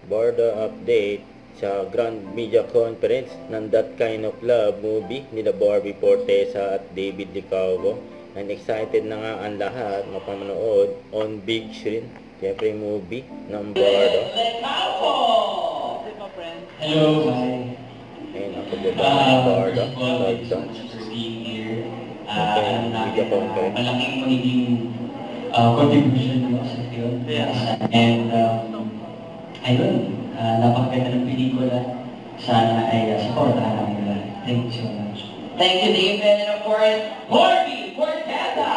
Border update sa Grand Media Conference ng That Kind of Love movie nila Barbie Fortesa at David Licauco. And excited na nga ang lahat mapanood on big screen. Siyempre yung movie ng Border. Hello, hi. Ayun, ako diba ng Border. Media conference. Malaking magiging contribution mo sa film. And ayun, napakaganda ng pelikula. Sana ay supportahan namin nila. Thank you so much. Thank you, David. And of course, Barbie Fortesa!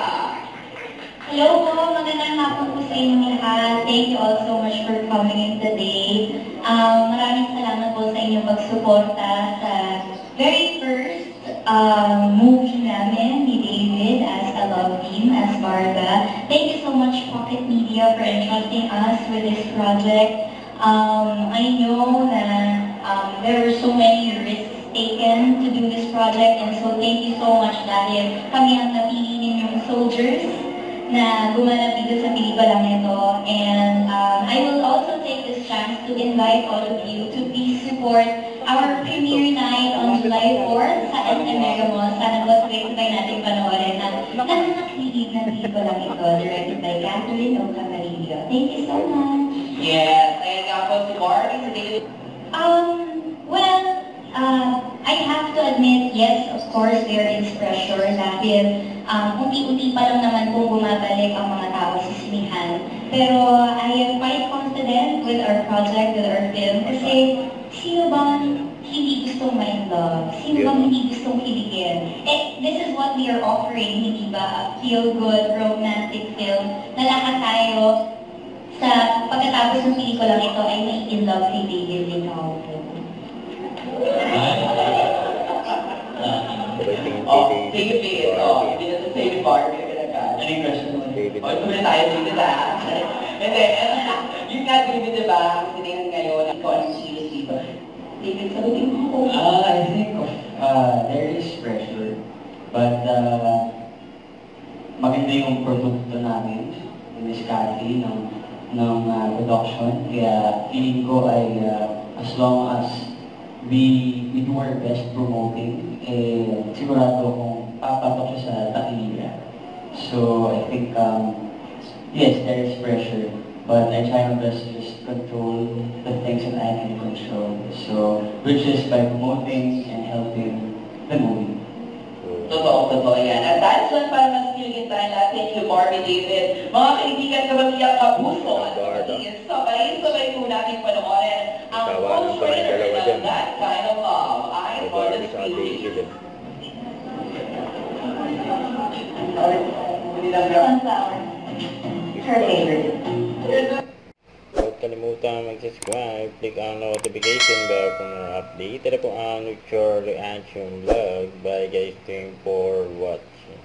Hello po, magandang hapon po sa inyong lahat. Thank you all so much for coming in today. Maraming salamat po sa inyong pagsuporta sa very first movie namin ni David as a love team, as Barga. Thank you so much, Pocket Media, for entrusting us with this project. I know that there were so many risks taken to do this project, and so thank you so much dahil kami ang napili ninyong soldiers na gumanap dito sa pelikulang ito. And I will also take this chance to invite all of you to please support our premiere night on July 4th sa SM Mega Mall. Sana po sabay-sabay natin panoorin na nakakalilig na pelikulang ito, directed by Catherine O. Camarillo. Thank you so much. Yes, ayan nga po si Barbie sa David. Well, I have to admit, yes, of course, there is pressure dahil unti-unti pa lang naman po bumabalik ang mga tao sa sinihan. Pero I am quite confident with our project, with our film, kasi sino bang hindi gustong ma-in-love? Sino bang hindi gustong kiligin? This is what we are offering, hindi ba? A feel-good, romantic film na lahat tayo sa pagkatapos ng pelikulang ito ay mai-in-love kay David Licauco. David, hindi na sa same Barbie na pinagkaan. Ano yung question mo? Ito na tayo dito na. Hindi, yung nga David, diba, ang siningin ngayon, ikaw ang serious dito. David, sabihin mo ko. I think there is pressure, but maganda yung produkto namin, yung diskarte ng production. Kaya feeling ko ay as long as we do our best promoting, sigurado kung papatok siya sa takilya. So I think, yes, there is pressure, but I try my best to just control the things that I can control. So, which is by promoting and helping the movie. Totoo yan. At dahil saan para mas kiligin tayo natin yung Barbie David, mga kaibigan ka bang kapuso at kapatid, sabay-sabay po natin panoorin ang full trailer ng That Kind of Love. I'm on the screen. Sunflower. Her favorite. Huwag kalimutan mag-subscribe, click ang notification bell kung update. Ito po ang Luxury Reaction Vlog. Bye guys, thank you for watching.